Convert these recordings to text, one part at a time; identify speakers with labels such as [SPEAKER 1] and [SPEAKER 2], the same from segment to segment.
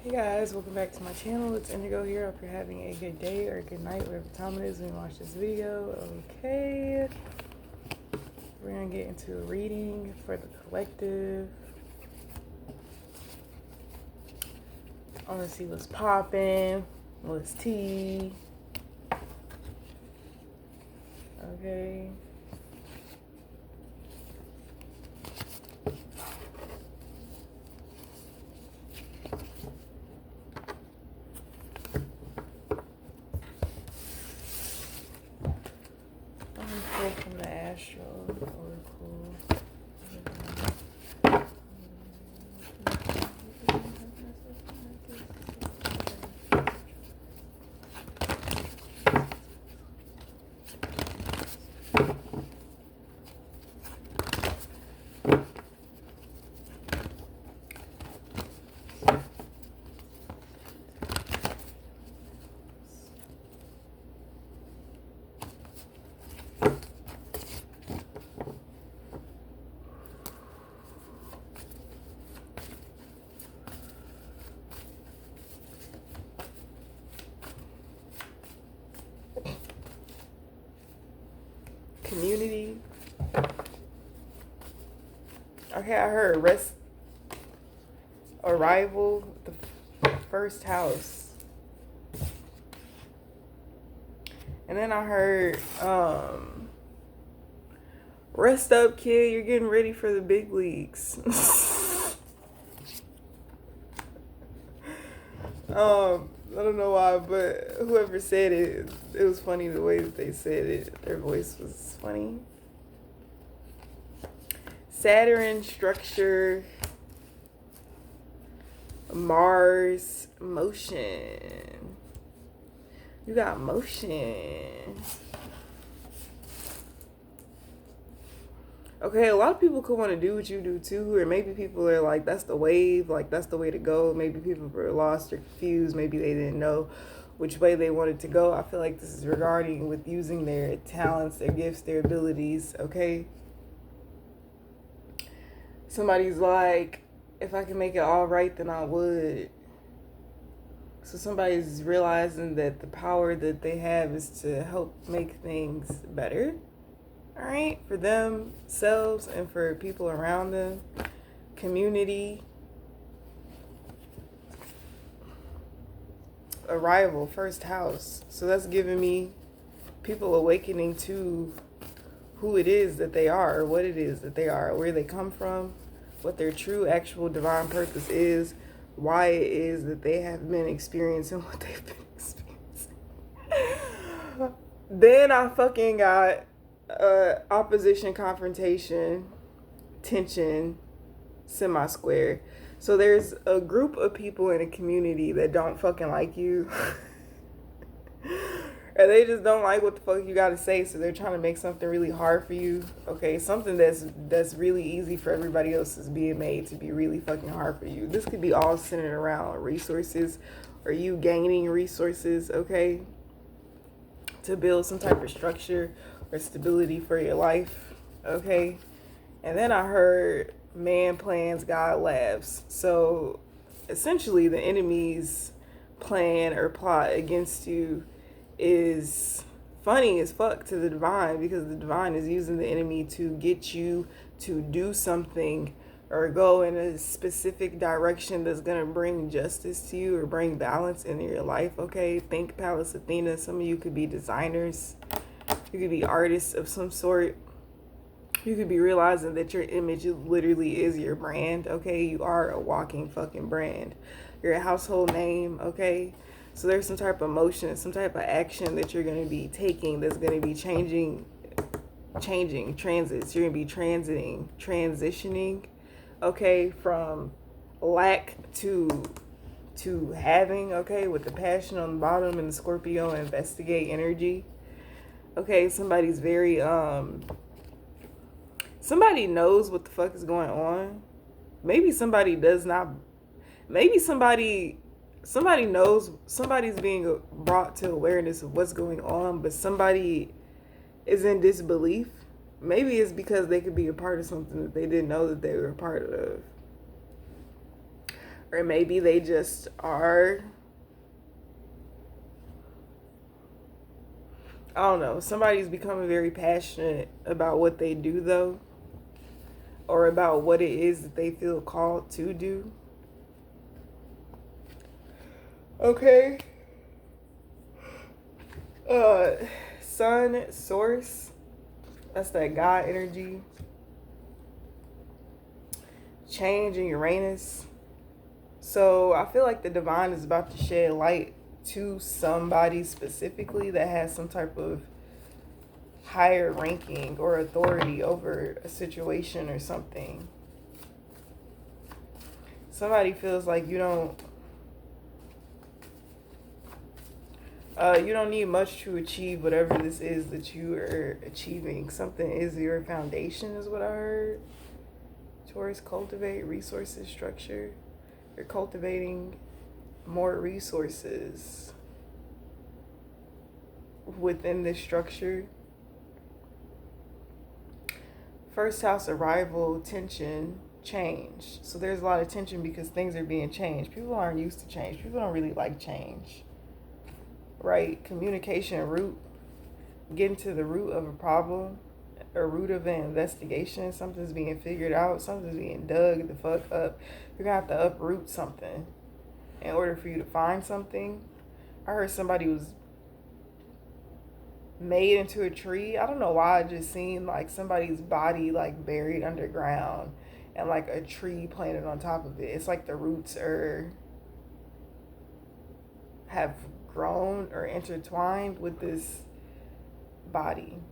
[SPEAKER 1] Hey guys, welcome back to my channel. It's Indigo here. I hope you're having a good day or a good night, whatever time it is when you watch this video. Okay. We're gonna get into a reading for the collective. I wanna see what's popping, what's tea. Okay. From the astral oracle. Community. Okay, I heard arrival, the first house. And then I heard, rest up, kid, you're getting ready for the big leagues. I don't know why, but whoever said it, it was funny the way that they said it. Their voice was funny. Saturn structure, Mars motion. You got motion. Okay, a lot of people could want to do what you do too, or maybe people are like, that's the wave, like that's the way to go. Maybe people were lost or confused. Maybe they didn't know which way they wanted to go. I feel like this is regarding with using their talents, their gifts, their abilities, okay? Somebody's like, if I can make it all right, then I would. So somebody's realizing that the power that they have is to help make things better. All right, for themselves and for people around them, community, arrival, first house. So that's giving me people awakening to who it is that they are, or what it is that they are, where they come from, what their true actual divine purpose is, why it is that they have been experiencing what they've been experiencing. Then I fucking got opposition, confrontation, tension, semi-square. So there's a group of people in a community that don't fucking like you. Or they just don't like what the fuck you gotta say, so they're trying to make something really hard for you. Okay, something that's really easy for everybody else is being made to be really fucking hard for you. This could be all centered around resources or you gaining resources, okay, to build some type of structure or stability for your life, okay? And then I heard man plans, God laughs. So essentially the enemy's plan or plot against you is funny as fuck to the divine, because the divine is using the enemy to get you to do something or go in a specific direction that's going to bring justice to you or bring balance into your life, okay? Think Pallas Athena. Some of you could be designers. You could be artists of some sort. You could be realizing that your image literally is your brand, okay? You are a walking fucking brand. You're a household name, okay? So there's some type of motion, some type of action that you're going to be taking that's going to be changing transits. You're going to be transitioning, okay, from lack to having, okay, with the passion on the bottom and the Scorpio investigate energy. Okay, somebody's very somebody knows what the fuck is going on. Maybe somebody does not. Maybe somebody knows, somebody's being brought to awareness of what's going on, but somebody is in disbelief. Maybe it's because they could be a part of something that they didn't know that they were a part of. Or maybe they just are, I don't know, somebody's becoming very passionate about what they do though, or about what it is that they feel called to do. Okay. Uh Sun source. That's that God energy. Change in Uranus. So I feel like the divine is about to shed light to somebody specifically that has some type of higher ranking or authority over a situation or something. Somebody feels like you don't need much to achieve whatever this is that you are achieving. Something is your foundation, is what I heard. Taurus, cultivate resources, structure. You're cultivating more resources within this structure. First house, arrival, tension, change. So there's a lot of tension because things are being changed. People aren't used to change. People don't really like change. Right? Communication, root. Getting to the root of a problem, or root of an investigation. Something's being figured out. Something's being dug the fuck up. You're gonna have to uproot something in order for you to find something. I heard somebody was made into a tree. I don't know why I just seen like somebody's body like buried underground and like a tree planted on top of it. It's like the roots have grown or intertwined with this body.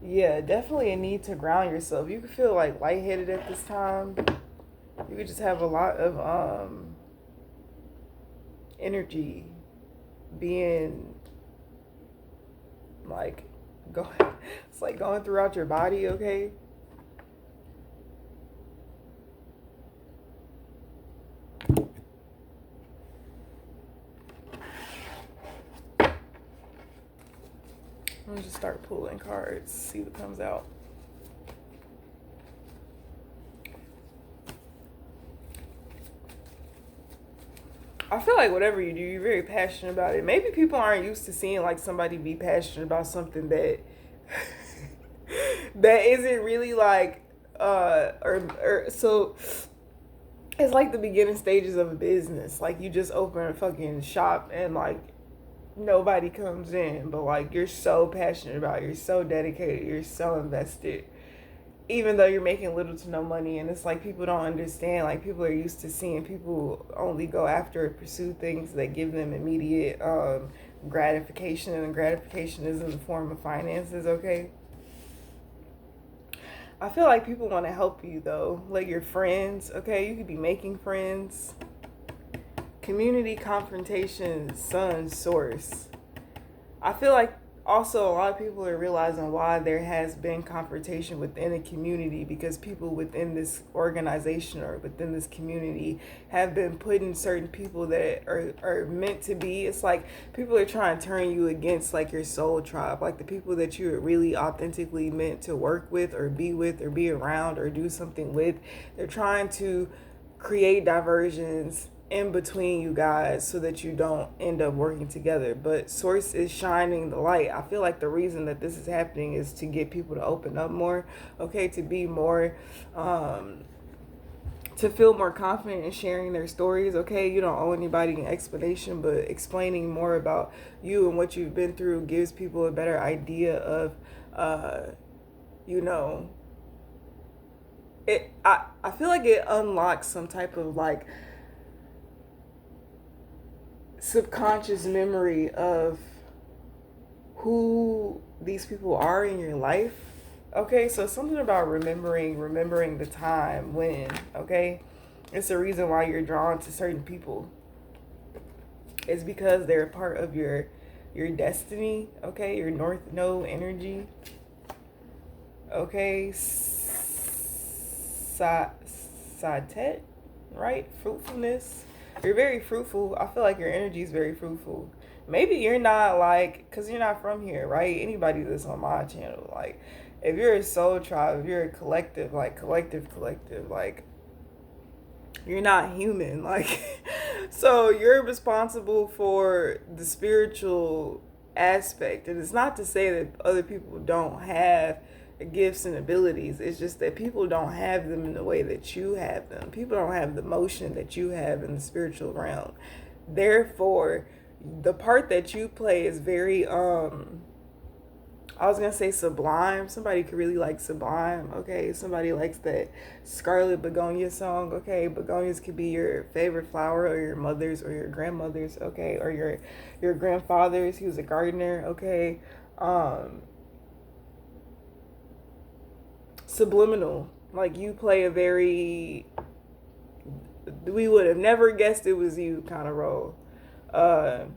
[SPEAKER 1] Yeah, definitely a need to ground yourself. You could feel like lightheaded at this time. You could just have a lot of energy being like go it's like going throughout your body, okay? I'm gonna just start pulling cards, see what comes out. I feel like whatever you do, you're very passionate about it. Maybe people aren't used to seeing like somebody be passionate about something that that isn't really like or so it's like the beginning stages of a business. Like you just open a fucking shop and like nobody comes in, but like you're so passionate about it, you're so dedicated, you're so invested, even though you're making little to no money. And it's like people don't understand, like people are used to seeing people only go after or pursue things that give them immediate gratification, and gratification is in the form of finances, okay? I feel like people want to help you though, like your friends, okay? You could be making friends. Community confrontation, sun, source. I feel like also a lot of people are realizing why there has been confrontation within a community, because people within this organization or within this community have been putting certain people that are meant to be. It's like people are trying to turn you against like your soul tribe, like the people that you're really authentically meant to work with or be around or do something with. They're trying to create diversions in between you guys so that you don't end up working together. But source is shining the light. I feel like the reason that this is happening is to get people to open up more, okay, to be more to feel more confident in sharing their stories, okay? You don't owe anybody an explanation, but explaining more about you and what you've been through gives people a better idea of you know, I feel like it unlocks some type of like subconscious memory of who these people are in your life. Okay, so something about remembering the time when, okay? It's the reason why you're drawn to certain people. It's because they're a part of your destiny, okay? Your North Node energy. Okay, Satet, right? Fruitfulness. You're very fruitful. I feel like your energy is very fruitful. maybe you're not like, because you're not from here, right? Anybody that's on my channel, like, if you're a soul tribe, if you're a collective, like, collective, like, you're not human. Like, so you're responsible for the spiritual aspect. And it's not to say that other people don't have gifts and abilities. It's just that people don't have them in the way that you have them. People don't have the motion that you have in the spiritual realm. Therefore, the part that you play is very I was gonna say Sublime. Somebody could really like Sublime. Okay, somebody likes that Scarlet Begonia song. Okay, begonias could be your favorite flower, or your mother's, or your grandmother's. Okay, or your grandfather's. He was a gardener. Okay, subliminal. Like, you play a very, we would have never guessed it was you kind of role. But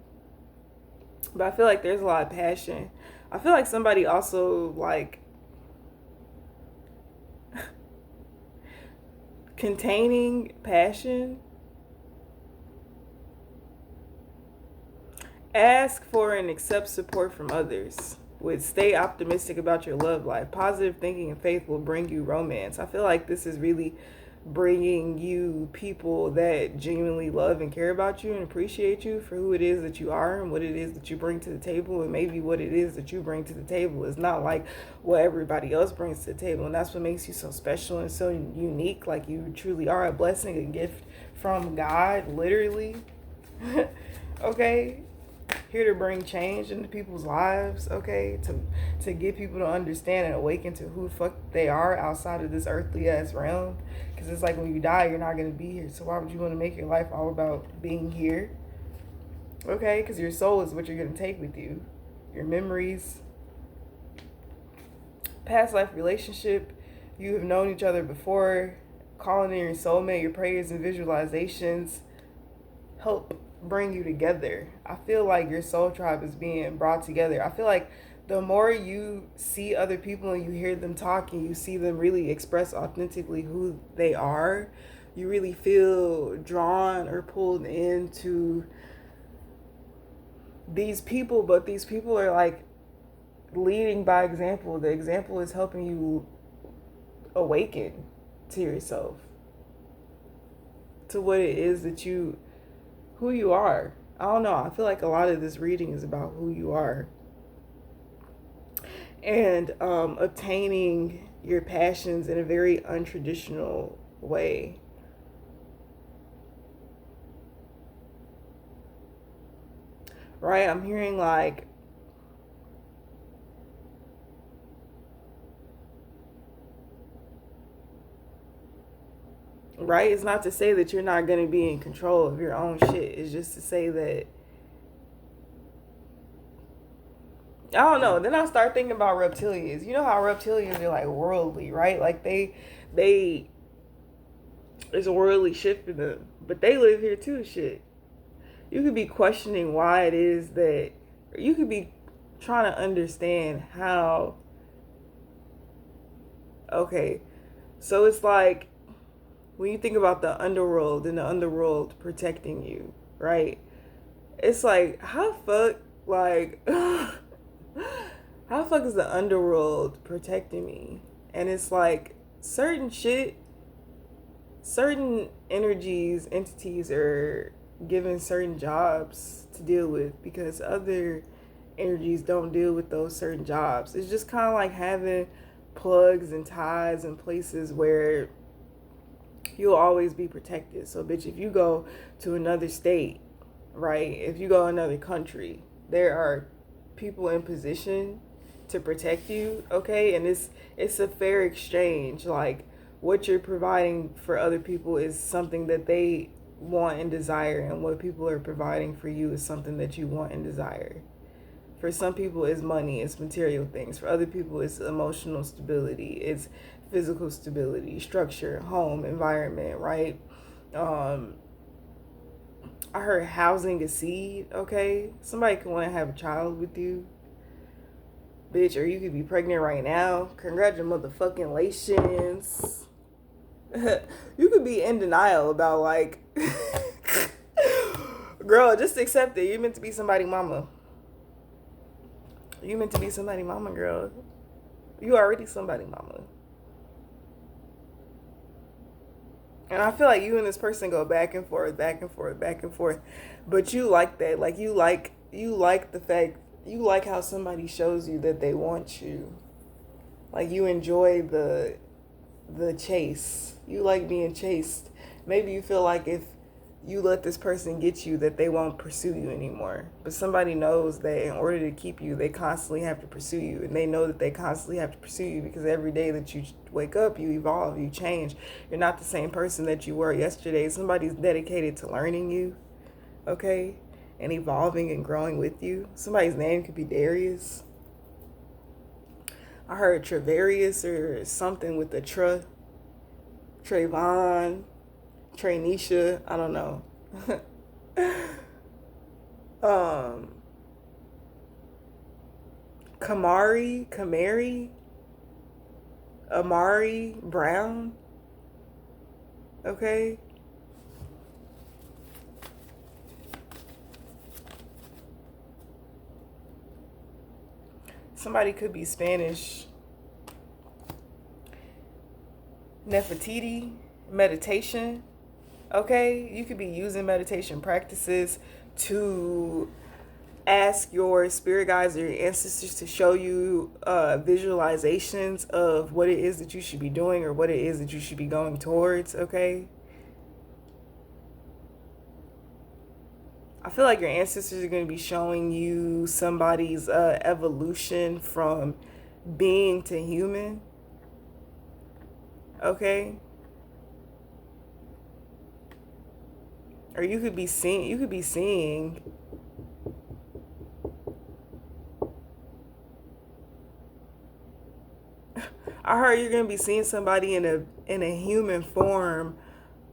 [SPEAKER 1] I feel like there's a lot of passion. I feel like somebody also, like, containing passion. Ask for and accept support from others. Would stay optimistic about your love life. Positive thinking and faith will bring you romance. I feel like this is really bringing you people that genuinely love and care about you and appreciate you for who it is that you are and what it is that you bring to the table. And maybe what it is that you bring to the table is not like what everybody else brings to the table. And that's what makes you so special and so unique. Like, you truly are a blessing, a gift from God, literally. Okay, here to bring change into people's lives, okay, to get people to understand and awaken to who the fuck they are outside of this earthly ass realm. Because it's like, when you die, you're not going to be here, so why would you want to make your life all about being here? Okay, because your soul is what you're going to take with you, your memories, past life relationship, you have known each other before, calling in your soulmate, your prayers and visualizations help bring you together. I feel like your soul tribe is being brought together. I feel like the more you see other people and you hear them talk and you see them really express authentically who they are, you really feel drawn or pulled into these people. But these people are like leading by example. The example is helping you awaken to yourself, to what it is that who you are. I don't know. I feel like a lot of this reading is about who you are. And obtaining your passions in a very untraditional way. Right? I'm hearing like, right? It's not to say that you're not going to be in control of your own shit. It's just to say that, I don't know. Then I start thinking about reptilians. You know how reptilians are like worldly, right? Like they there's a worldly shit for them, but they live here too. Shit, you could be questioning why it is that, or you could be trying to understand how. Okay, so it's like, when you think about the underworld and the underworld protecting you, right? It's like, how fuck, like, how fuck is the underworld protecting me? And it's like, certain shit, certain energies, entities are given certain jobs to deal with because other energies don't deal with those certain jobs. It's just kind of like having plugs and ties and places where you'll always be protected. So, bitch, if you go to another state, right? If you go to another country, there are people in position to protect you, okay? And it's a fair exchange. Like, what you're providing for other people is something that they want and desire, and what people are providing for you is something that you want and desire. For some people, it's money, it's material things. For other people, it's emotional stability, it's physical stability, structure, home, environment, right? I heard housing a seed, okay? Somebody could want to have a child with you, bitch, or you could be pregnant right now. Congratulations. You could be in denial about, like, Girl, just accept it. You're meant to be somebody mama. You meant to be somebody mama, girl. You already somebody mama. And I feel like you and this person go back and forth, back and forth, back and forth. But you like that. Like you like the fact, you like how somebody shows you that they want you. Like you enjoy the chase. You like being chased. Maybe you feel like if you let this person get you, that they won't pursue you anymore. But somebody knows that in order to keep you, they constantly have to pursue you. And they know that they constantly have to pursue you because every day that you wake up, you evolve, you change. You're not the same person that you were yesterday. Somebody's dedicated to learning you, okay? And evolving and growing with you. Somebody's name could be Darius. I heard Travarius or something with the Trayvon, Trainisha, I don't know. Kamari, Amari Brown. Okay. Somebody could be Spanish. Nefertiti, meditation. Okay, you could be using meditation practices to ask your spirit guides or your ancestors to show you visualizations of what it is that you should be doing or what it is that you should be going towards, okay? I feel like your ancestors are going to be showing you somebody's evolution from being to human, okay? Or you could be seeing I heard you're gonna be seeing somebody in a human form,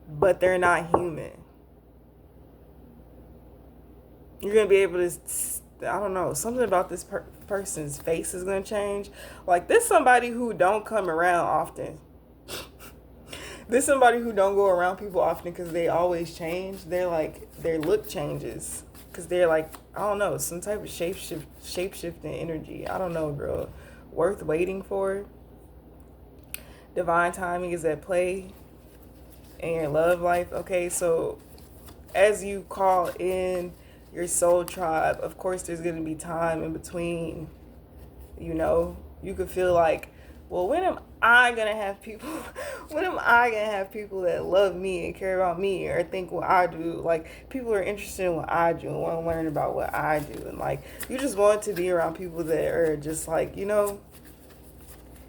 [SPEAKER 1] but they're not human. You're gonna be able to, I don't know, something about this person's face is gonna change. Like this somebody who don't come around often. This somebody who don't go around people often because they always change. They're like, their look changes because they're like, I don't know, some type of shape-shifting energy. I don't know, girl. Worth waiting for. Divine timing is at play in your love life. Okay, so as you call in your soul tribe, of course there's going to be time in between. You know, you could feel like, well, when am I gonna have people that love me and care about me or think what I do? Like, people are interested in what I do and want to learn about what I do, and like, you just want to be around people that are just like, you know,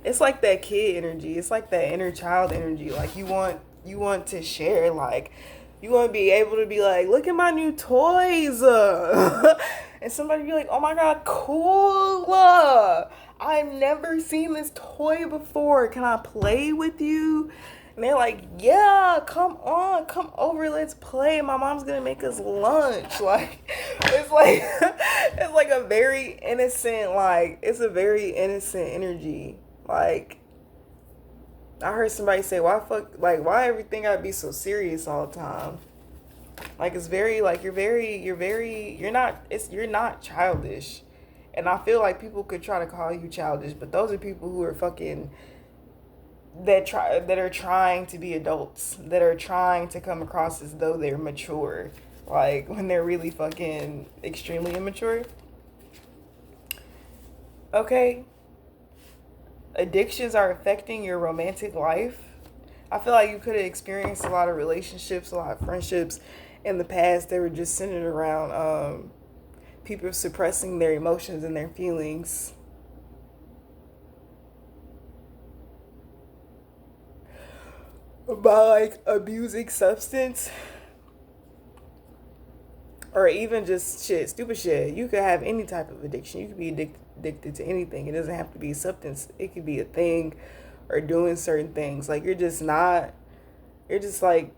[SPEAKER 1] it's like that kid energy. It's like that inner child energy. Like you want to share. Like you want to be able to be like, look at my new toys, and somebody be like, oh my god, cool. I've never seen this toy before. Can I play with you? And they're like, yeah, come on, come over, let's play. My mom's gonna make us lunch. Like, it's like, it's like a very innocent, like, it's a very innocent energy. Like, I heard somebody say, why everything gotta be so serious all the time? Like, it's very, like, you're not childish. And I feel like people could try to call you childish, but those are people who are fucking, that are trying to be adults, that are trying to come across as though they're mature, like when they're really fucking extremely immature. Okay? Addictions are affecting your romantic life. I feel like you could have experienced a lot of relationships, a lot of friendships in the past that were just centered around people suppressing their emotions and their feelings. By like abusing substance. Or even just stupid shit. You could have any type of addiction. You could be addicted to anything. It doesn't have to be substance. It could be a thing or doing certain things. Like you're just like,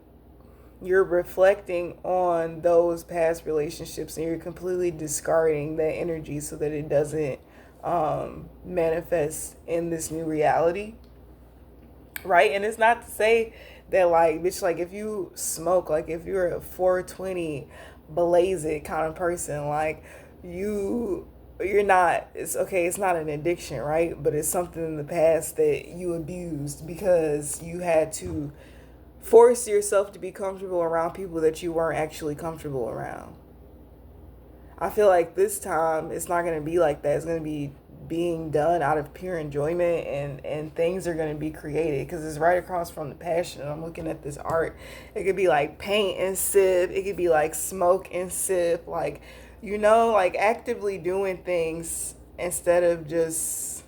[SPEAKER 1] you're reflecting on those past relationships and you're completely discarding that energy so that it doesn't manifest in this new reality. Right? And it's not to say that, like, bitch, like, if you smoke, like, if you're a 420 blaze it kind of person. Like you're not, it's okay, it's not an addiction, right? But it's something in the past that you abused because you had to force yourself to be comfortable around people that you weren't actually comfortable around. I feel like this time it's not going to be like that. It's going to be being done out of pure enjoyment, and things are going to be created because it's right across from the passion. I'm looking at this art. It could be like paint and sip. It could be like smoke and sip. Like, like actively doing things instead of just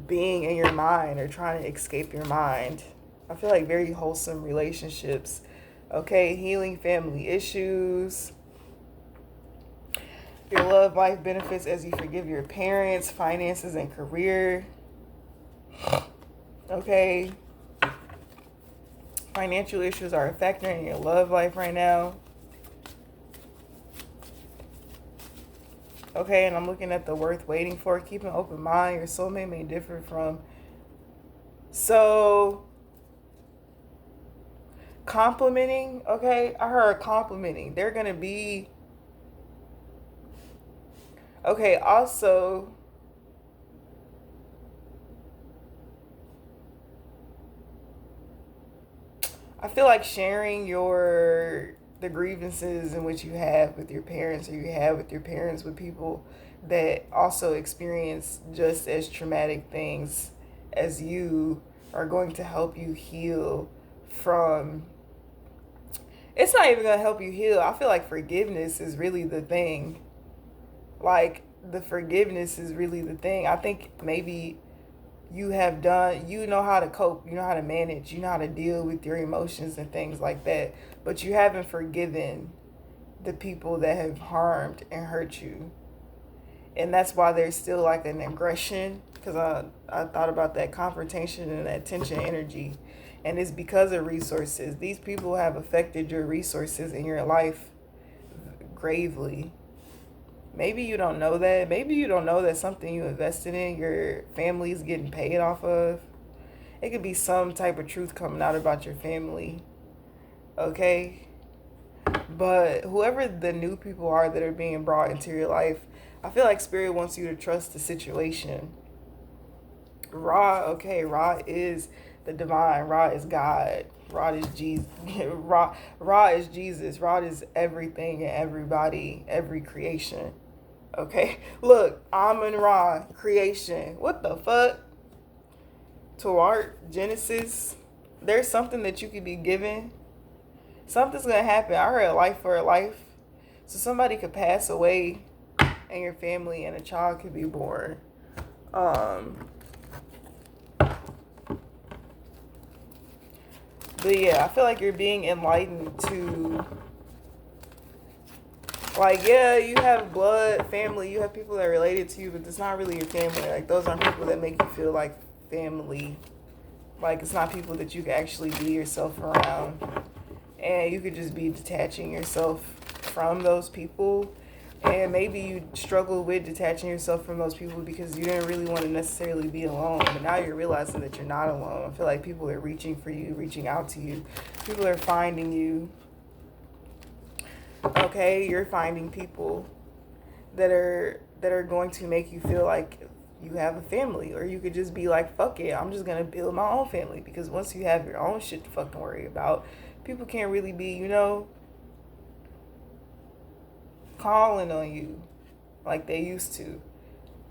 [SPEAKER 1] being in your mind or trying to escape your mind. I feel like very wholesome relationships. Okay, healing family issues. Your love life benefits as you forgive your parents, finances, and career. Okay. Financial issues are a factor in your love life right now. Okay, and I'm looking at the worth waiting for. Keep an open mind. Your soulmate may differ from. So, complimenting. Okay, I heard complimenting. They're going to be. Okay, also, I feel like sharing the grievances in which you have with your parents, or you have with your parents, with people that also experience just as traumatic things as you, are going to help you heal from. It's not even going to help you heal. I feel like forgiveness is really the thing. Like, the forgiveness is really the thing. I think maybe you know how to cope, you know how to manage, you know how to deal with your emotions and things like that, but you haven't forgiven the people that have harmed and hurt you. And that's why there's still like an aggression, because I thought about that confrontation and that tension energy. And it's because of resources. These people have affected your resources in your life gravely. Maybe you don't know that. Maybe you don't know that something you invested in, your family's getting paid off of. It could be some type of truth coming out about your family. Okay? But whoever the new people are that are being brought into your life, I feel like Spirit wants you to trust the situation. Ra, okay, Ra is the divine. Ra is God. Ra is Jesus. Ra is Jesus. Ra is everything and everybody, every creation. Okay, look, Amun Ra, creation. What the fuck? Tawart, Genesis. There's something that you could be given. Something's gonna happen. I heard a life for a life. So somebody could pass away in your family and a child could be born. But yeah, I feel like you're being enlightened to, like, yeah, you have blood, family, you have people that are related to you, but it's not really your family. Like, those aren't people that make you feel like family. Like, it's not people that you can actually be yourself around. And you could just be detaching yourself from those people. And maybe you struggle with detaching yourself from those people because you didn't really want to necessarily be alone. But now you're realizing that you're not alone. I feel like people are reaching for you, reaching out to you. People are finding you. Okay, you're finding people that are going to make you feel like you have a family. Or you could just be like, fuck it, I'm just going to build my own family. Because once you have your own shit to fucking worry about, people can't really be, calling on you like they used to.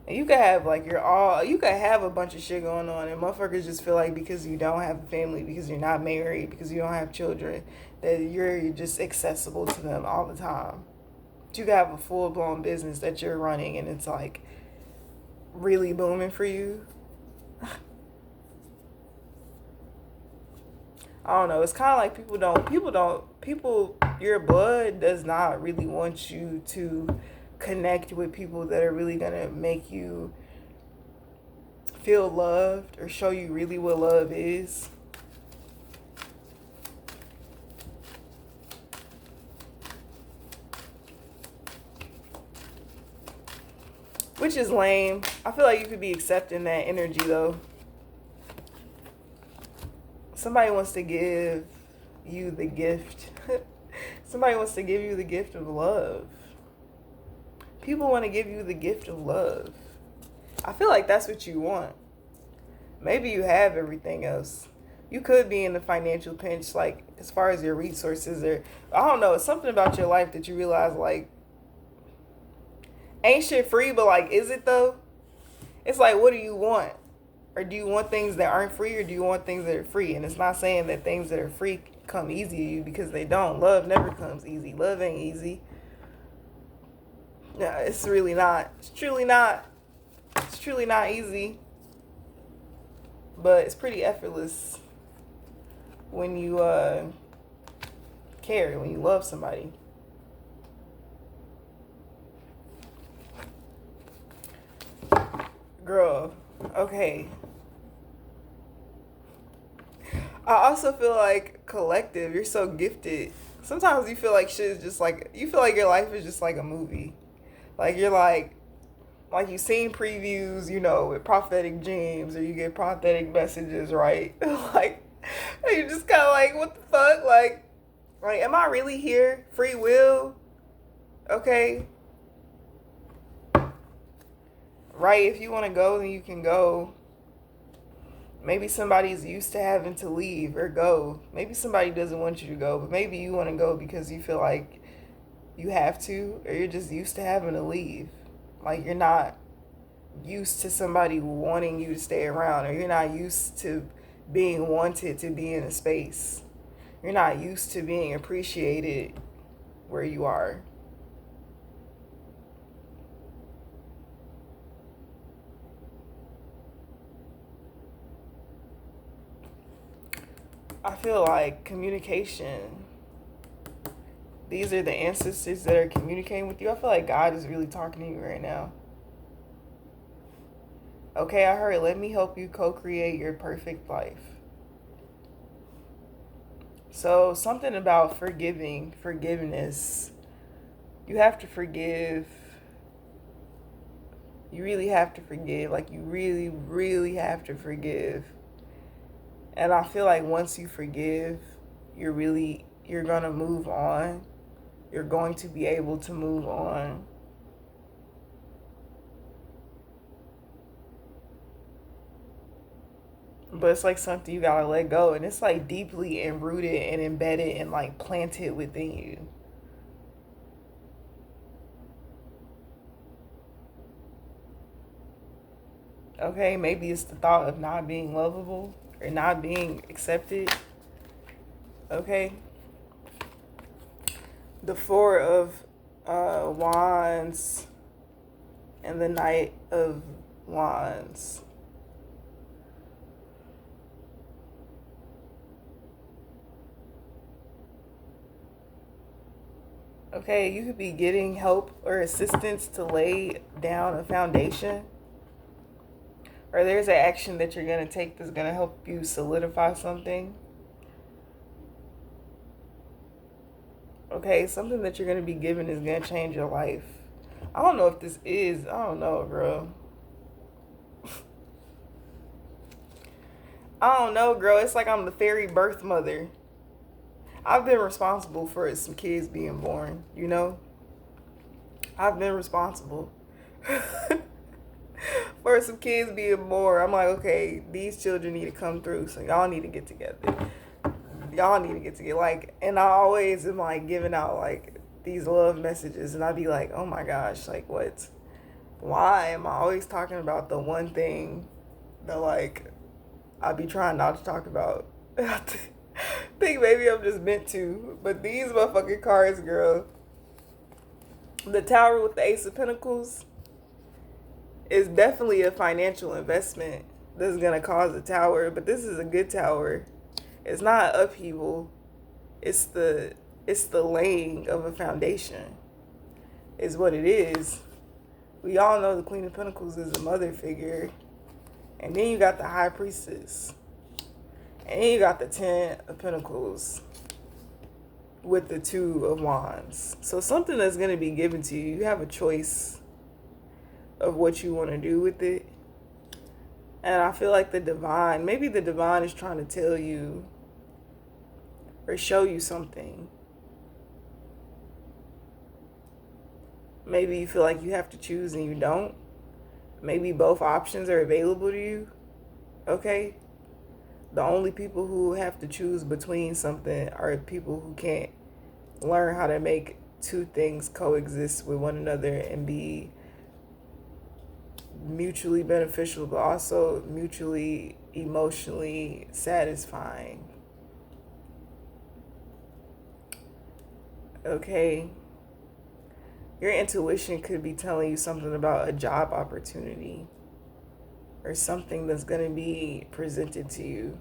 [SPEAKER 1] And you could have like you could have a bunch of shit going on, and motherfuckers just feel like because you don't have a family, because you're not married, because you don't have children, that you're just accessible to them all the time. But you could have a full-blown business that you're running and it's like really booming for you. I don't know. It's kind of like your blood does not really want you to connect with people that are really going to make you feel loved or show you really what love is. Which is lame. I feel like you could be accepting that energy though. Somebody wants to give you the gift. Somebody wants to give you the gift of love. People want to give you the gift of love. I feel like that's what you want. Maybe you have everything else. You could be in the financial pinch, like as far as your resources, or I don't know, it's something about your life that you realize like ain't shit free, but like is it though? It's like, what do you want? Or do you want things that aren't free, or do you want things that are free? And it's not saying that things that are free come easy to you, because they don't. Love never comes easy. Love ain't easy. No, it's really not. It's truly not. It's truly not easy. But it's pretty effortless when you care, when you love somebody. Girl, okay. I also feel like collective, you're so gifted. Sometimes you feel like shit is just like, you feel like your life is just like a movie. Like you're like you've seen previews, you know, with prophetic dreams, or you get prophetic messages, right? Like, you just kind of like, what the fuck? Like, am I really here? Free will? Okay. Right, if you want to go, then you can go. Maybe somebody's used to having to leave or go. Maybe somebody doesn't want you to go, but maybe you want to go because you feel like you have to, or you're just used to having to leave. Like you're not used to somebody wanting you to stay around, or you're not used to being wanted to be in a space. You're not used to being appreciated where you are. I feel like communication, these are the ancestors that are communicating with you. I feel like God is really talking to you right now. Okay, I heard, let me help you co-create your perfect life. So something about forgiveness. You have to forgive. You really have to forgive. Like you really, really have to forgive. And I feel like once you forgive, you're going to move on. You're going to be able to move on. But it's like something you gotta let go. And it's like deeply enrooted and embedded and like planted within you. Okay, maybe it's the thought of not being lovable or not being accepted. Okay. The Four of Wands and the Knight of Wands. Okay, you could be getting help or assistance to lay down a foundation. Or there's an action that you're going to take that's going to help you solidify something. Okay, something that you're going to be given is going to change your life. I don't know if this is, I don't know, girl. I don't know, girl. It's like I'm the fairy birth mother. I've been responsible for some kids being born, you know? I've been responsible for some kids being born. I'm like, okay, these children need to come through, so y'all need to get together. Y'all need to get together. Like, and I always am like giving out like these love messages, and I'd be like, oh my gosh, like what? Why am I always talking about the one thing that like I be trying not to talk about? I think maybe I'm just meant to, but these motherfucking cards, girl. The Tower with the Ace of Pentacles is definitely a financial investment that's gonna cause a tower, but this is a good tower. It's not upheaval. It's the laying of a foundation, is what it is. We all know the Queen of Pentacles is a mother figure, and then you got the High Priestess. And you got the Ten of Pentacles with the Two of Wands. So something that's going to be given to you. You have a choice of what you want to do with it. And I feel like maybe the divine is trying to tell you or show you something. Maybe you feel like you have to choose and you don't. Maybe both options are available to you. Okay? The only people who have to choose between something are people who can't learn how to make two things coexist with one another and be mutually beneficial, but also mutually emotionally satisfying. Okay? Your intuition could be telling you something about a job opportunity or something that's going to be presented to you.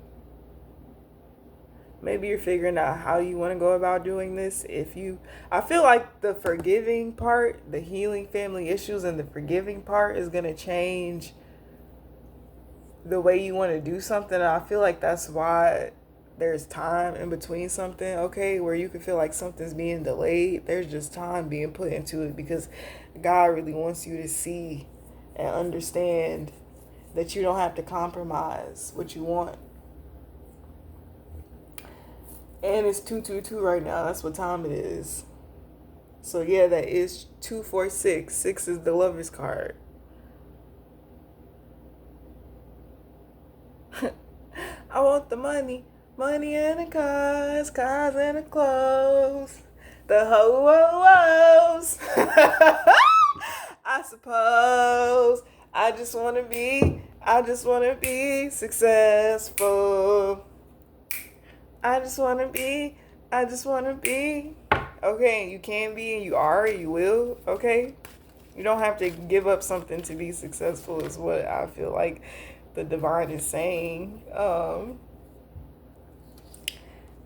[SPEAKER 1] Maybe you're figuring out how you want to go about doing this. I feel like the forgiving part, the healing family issues and the forgiving part is going to change the way you want to do something. And I feel like that's why there's time in between something, okay, where you can feel like something's being delayed. There's just time being put into it because God really wants you to see and understand that you don't have to compromise what you want. And it's 222 right now. That's what time it is. So yeah, that is 246. 6 is the lover's card. I want the money. Money and the cars, cars and the clothes, the ho-ho-hos. I suppose I just want to be successful. I just want to be. Okay, you can be and you are, you will, okay? You don't have to give up something to be successful is what I feel like the divine is saying.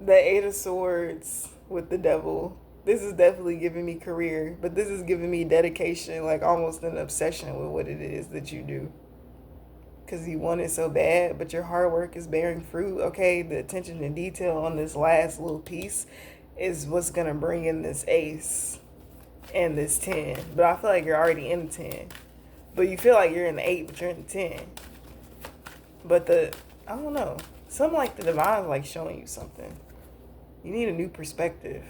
[SPEAKER 1] The Eight of Swords with the Devil. This is definitely giving me career, but this is giving me dedication, like almost an obsession with what it is that you do. Because you want it so bad, but your hard work is bearing fruit. Okay, the attention to detail on this last little piece is what's going to bring in this ace and this 10. But I feel like you're already in the 10. But you feel like you're in the 8, but you're in the 10. But I don't know. Something like the divine is like showing you something. You need a new perspective.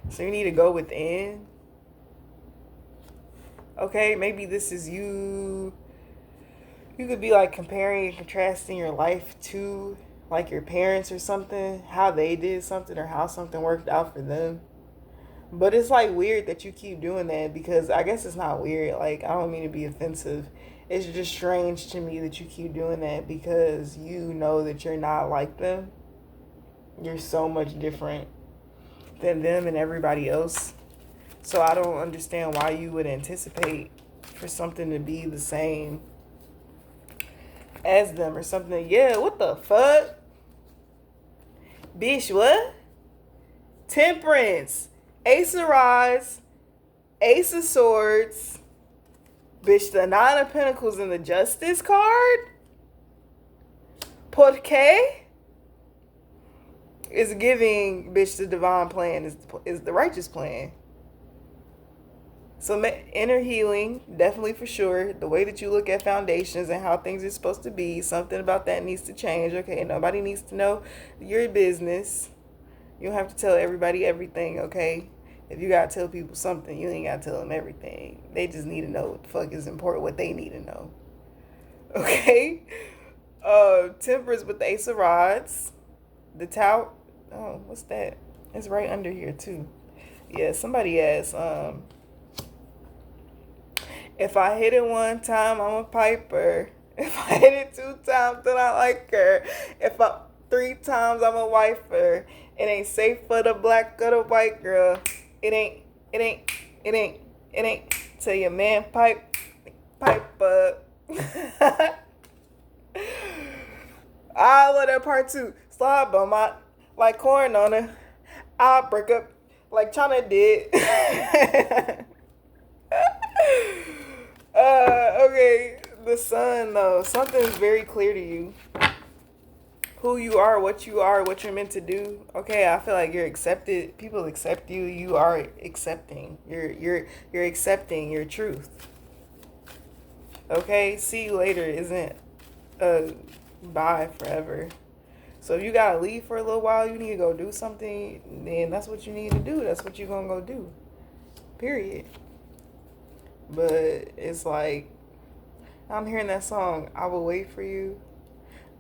[SPEAKER 1] So you need to go within. Okay, maybe this is you. You could be like comparing and contrasting your life to like your parents or something, how they did something or how something worked out for them. But it's like weird that you keep doing that because I guess it's not weird. Like, I don't mean to be offensive. It's just strange to me that you keep doing that because you know that you're not like them. You're so much different than them and everybody else. So I don't understand why you would anticipate for something to be the same as them or something. Yeah, what the fuck? Bitch, what? Temperance. Ace of Rods. Ace of Swords. Bitch, the Nine of Pentacles and the Justice card? Porque is giving, bitch, the divine plan is the righteous plan. So inner healing, definitely for sure. The way that you look at foundations and how things are supposed to be, something about that needs to change. Okay, nobody needs to know your business. You don't have to tell everybody everything, okay? If you gotta tell people something, you ain't gotta tell them everything. They just need to know what the fuck is important, what they need to know. Okay? Temperance with the Ace of Rods. The Tower. Oh, what's that? It's right under here too. Yeah, somebody asked, if I hit it one time, I'm a piper. If I hit it 2 times, then I like her. If I 3 times, I'm a wifer. It ain't safe for the black or the white girl. It ain't. Tell your man pipe up. I love that part too. Slide bum out like corn on her. I'll break up like China did. Okay, the sun though. Something's very clear to you. Who you are, what you're meant to do. Okay, I feel like you're accepted. People accept you. You are accepting. You're accepting your truth. Okay, see you later isn't bye forever. So if you gotta leave for a little while, you need to go do something, then that's what you need to do. That's what you're gonna go do. Period. But it's like, I'm hearing that song, I Will Wait For You.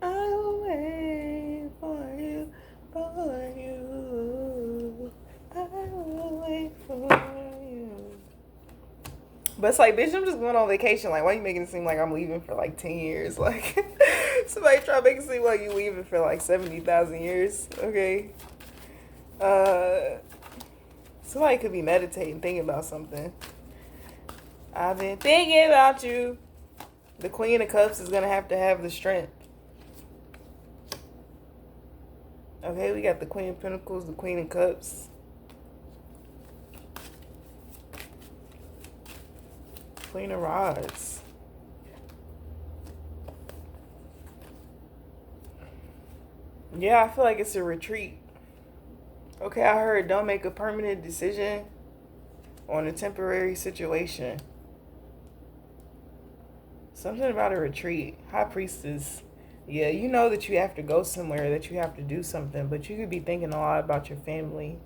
[SPEAKER 1] I will wait for you, for you. I will wait for you. But it's like, bitch, I'm just going on vacation. Like, why you making it seem like I'm leaving for like 10 years? Like, somebody try to make it seem like you leaving for like 70,000 years. Okay. Somebody could be meditating, thinking about something. I've been thinking about you. The Queen of Cups is going to have the strength. Okay, we got the Queen of Pentacles, the Queen of Cups. Queen of Rods. Yeah, I feel like it's a retreat. Okay, I heard don't make a permanent decision on a temporary situation. Something about a retreat. High Priestess. Yeah, you know that you have to go somewhere, that you have to do something, but you could be thinking a lot about your family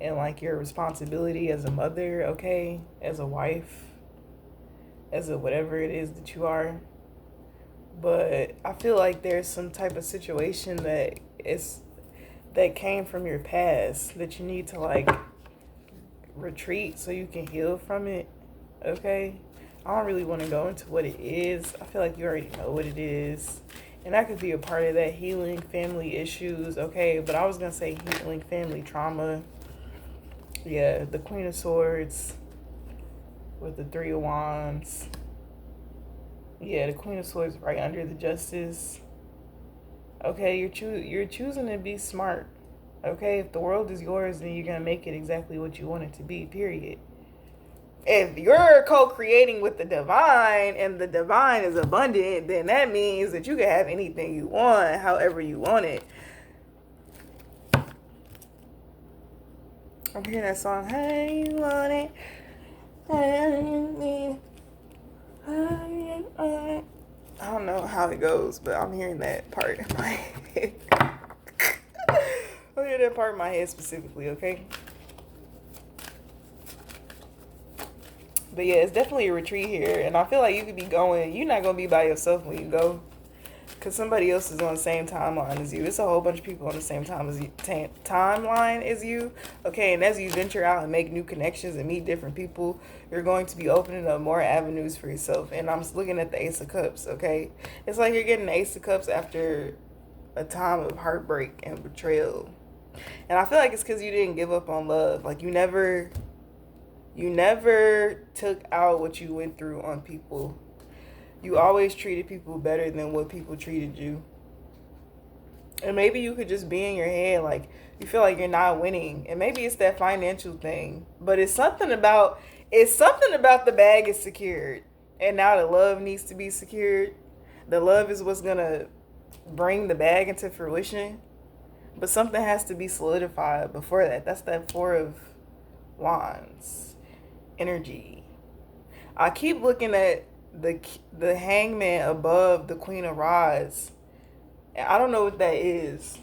[SPEAKER 1] and like your responsibility as a mother, okay, as a wife, as a whatever it is that you are. But I feel like there's some type of situation that came from your past that you need to like retreat so you can heal from it, okay? I don't really want to go into what it is. I feel like you already know what it is. And that could be a part of that healing family issues, okay? But I was going to say healing family trauma. Yeah, the Queen of Swords with the Three of Wands. Yeah, the Queen of Swords right under the Justice. Okay, you're choosing to be smart. Okay, if the world is yours, then you're going to make it exactly what you want it to be, period. If you're co-creating with the divine and the divine is abundant, then that means that you can have anything you want, however you want it. I'm hearing that song, how you want it, I don't know how it goes, but I'm hearing that part in my head. I'm hearing that part in my head specifically, okay? But yeah, it's definitely a retreat here. And I feel like you could be going, you're not going to be by yourself when you go. Because somebody else is on the same timeline as you. It's a whole bunch of people on the same timeline as you. Okay, and as you venture out and make new connections and meet different people, you're going to be opening up more avenues for yourself. And I'm looking at the Ace of Cups, okay? It's like you're getting the Ace of Cups after a time of heartbreak and betrayal. And I feel like it's because you didn't give up on love. Like, you never took out what you went through on people. You always treated people better than what people treated you. And maybe you could just be in your head like you feel like you're not winning. And maybe it's that financial thing. But it's something about the bag is secured. And now the love needs to be secured. The love is what's gonna bring the bag into fruition. But something has to be solidified before that. That's that Four of Wands energy. I keep looking at the Hangman above the Queen of Rods. I don't know what that is,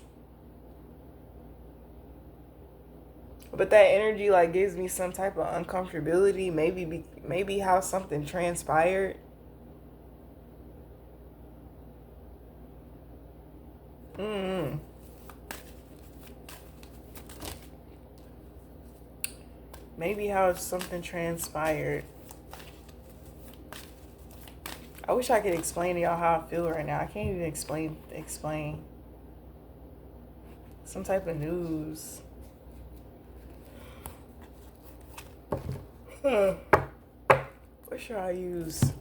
[SPEAKER 1] but that energy like gives me some type of uncomfortability. Maybe how something transpired. Maybe how something transpired. I wish I could explain to y'all how I feel right now. I can't even explain. Some type of news. What should I use?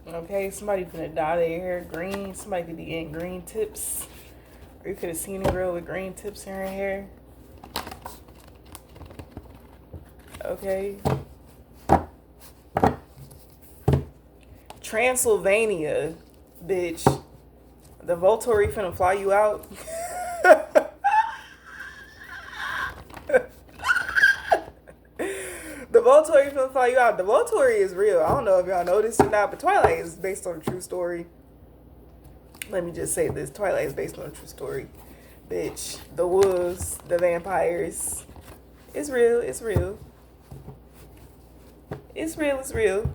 [SPEAKER 1] Okay, somebody finna dye their hair green. Somebody could be getting green tips. Or you could have seen a girl with green tips in her hair. Okay. Transylvania, bitch. The Volturi finna fly you out. The Volturi finna fly you out. The Volturi is real. I don't know if y'all know this or not, but Twilight is based on a true story. Let me just say this. Twilight is based on a true story. Bitch. The wolves, the vampires. It's real. It's real. It's real. It's real.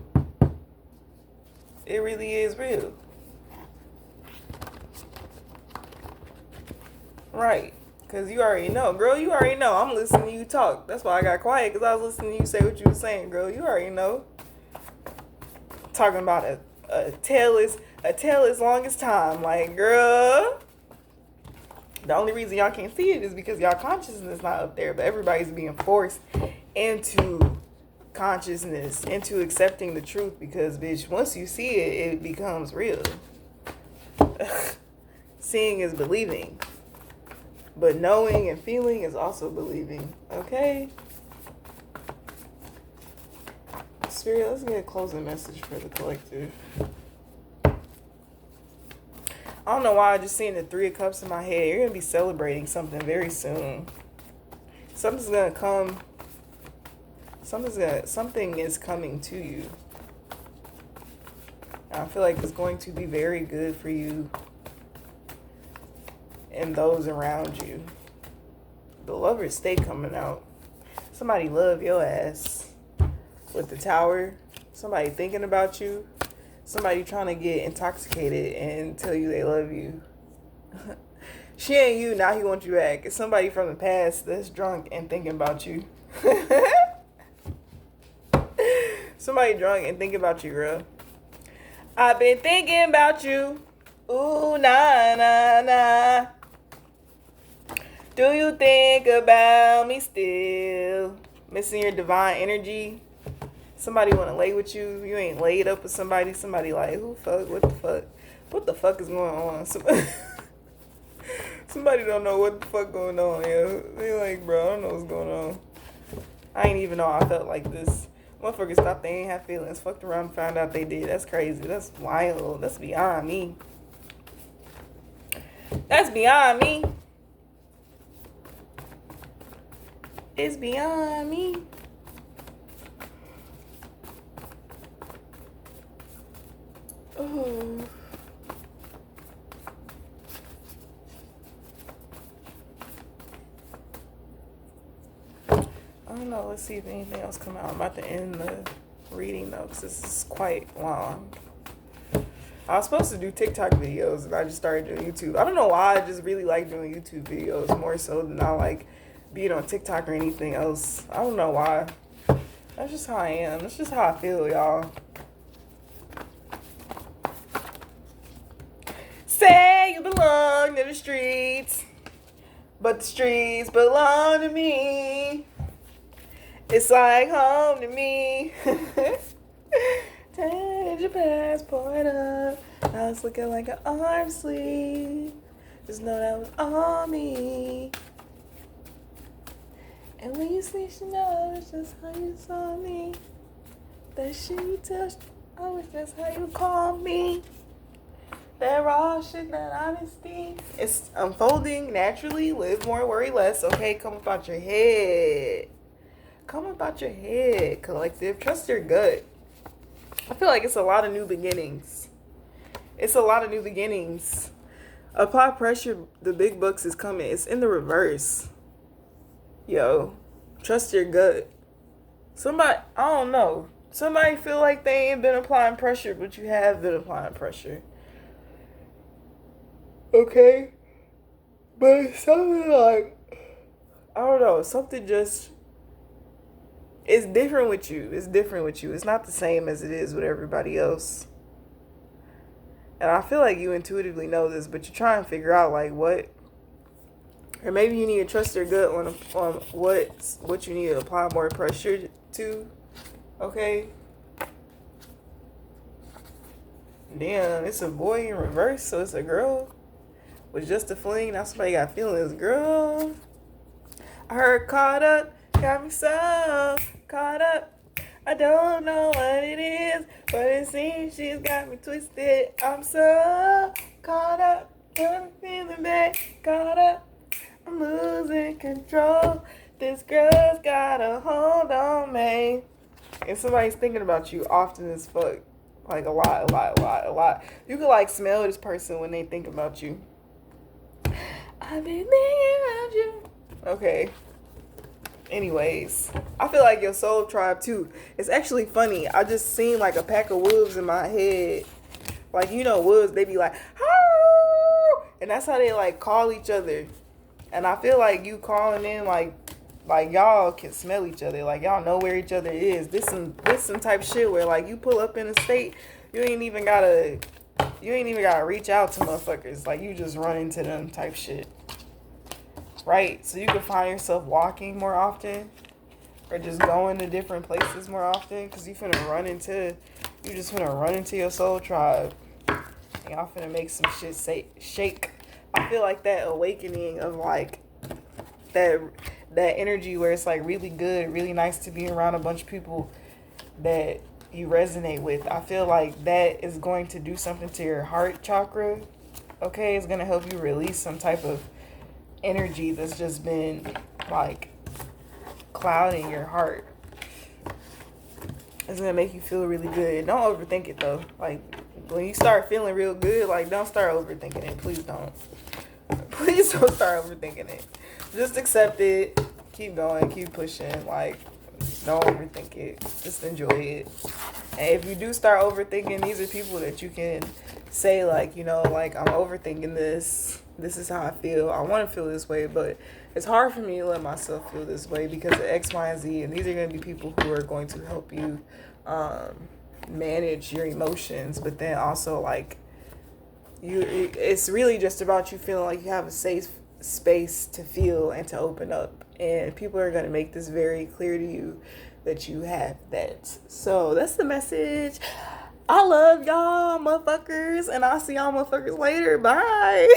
[SPEAKER 1] It really is real. Right. Because you already know. Girl, you already know. I'm listening to you talk. That's why I got quiet, because I was listening to you say what you were saying, girl. You already know. Talking about a tail as long as time. Like, girl. The only reason y'all can't see it is because y'all consciousness is not up there. But everybody's being forced into consciousness, into accepting the truth. Because, bitch, once you see it, it becomes real. Seeing is believing. But knowing and feeling is also believing. Okay? Spirit, let's get a closing message for the collective. I don't know why I just seen the Three of Cups in my head. You're going to be celebrating something very soon. Something's going to come. Something is coming to you. I feel like it's going to be very good for you and those around you. The Lovers stay coming out. Somebody love your ass with the Tower. Somebody thinking about you. Somebody trying to get intoxicated and tell you they love you. She ain't you, now he wants you back. It's somebody from the past that's drunk and thinking about you. Somebody drunk and thinking about you, girl. I've been thinking about you. Ooh, nah, nah, nah. Do you think about me still? Missing your divine energy? Somebody want to lay with you. You ain't laid up with somebody. Somebody like, who fuck? What the fuck? What the fuck is going on? Somebody don't know what the fuck going on, yo. They like, bro, I don't know what's going on. I ain't even know I felt like this. Motherfuckers thought they ain't have feelings. Fucked around and found out they did. That's crazy. That's wild. That's beyond me. That's beyond me. It's beyond me. Oh. I don't know. Let's see if anything else come out. I'm about to end the reading though, because this is quite long. I was supposed to do TikTok videos, and I just started doing YouTube. I don't know why. I just really like doing YouTube videos more so than I like being on TikTok or anything else. I don't know why. That's just how I am. That's just how I feel, y'all. Say you belong to the streets, but the streets belong to me. It's like home to me. Take your passport up. I was looking like an arm sleeve. Just know that was on me. And when you sleep, you know it's just how you saw me. That shit you touched, oh, it's just how you called me. That raw shit, that honesty. It's unfolding naturally. Live more, worry less. Okay, come about your head. Come about your head, collective. Trust your gut. I feel like it's a lot of new beginnings. It's a lot of new beginnings. Apply pressure. The big bucks is coming. It's in the reverse. Yo, trust your gut. Somebody, I don't know. Somebody feel like they ain't been applying pressure, but you have been applying pressure. Okay? But something like, I don't know, something just, it's different with you. It's different with you. It's not the same as it is with everybody else. And I feel like you intuitively know this, but you're trying to figure out like what, or maybe you need to trust your gut on what you need to apply more pressure to. Okay? Damn, it's a boy in reverse, so it's a girl. Was just a fling, now somebody got feelings, girl. I heard caught up, got me so caught up. I don't know what it is, but it seems she's got me twisted. I'm so caught up, I'm feeling bad, caught up. I'm losing control. This girl's got a hold on me. And somebody's thinking about you often as fuck. Like a lot. You can like smell this person when they think about you. I've been thinking about you. Okay. Anyways, I feel like your soul tribe too. It's actually funny. I just seen like a pack of wolves in my head. Like, you know, wolves, they be like, "Howl!" And that's how they like call each other. And I feel like you calling in like y'all can smell each other. Like y'all know where each other is. This some type shit where like you pull up in a state, you ain't even gotta reach out to motherfuckers. Like you just run into them type shit. Right? So you can find yourself walking more often or just going to different places more often because you just finna run into your soul tribe. And y'all finna make some shit shake. I feel like that awakening of like that energy where it's like really good, really nice to be around a bunch of people that you resonate with. I feel like that is going to do something to your heart chakra. Okay, it's gonna help you release some type of energy that's just been like clouding your heart. It's gonna make you feel really good. Don't overthink it though. Like when you start feeling real good, like don't start overthinking it. Please don't. Please don't start overthinking it. Just accept it. Keep going. Keep pushing. Like don't overthink it. Just enjoy it. And if you do start overthinking, these are people that you can say like, you know, like I'm overthinking this. This is how I feel. I want to feel this way, but it's hard for me to let myself feel this way because of X, Y, and Z. And these are going to be people who are going to help you manage your emotions. But then also, like, it's really just about you feeling like you have a safe space to feel and to open up. And people are going to make this very clear to you that you have that. So that's the message. I love y'all, motherfuckers. And I'll see y'all motherfuckers later. Bye.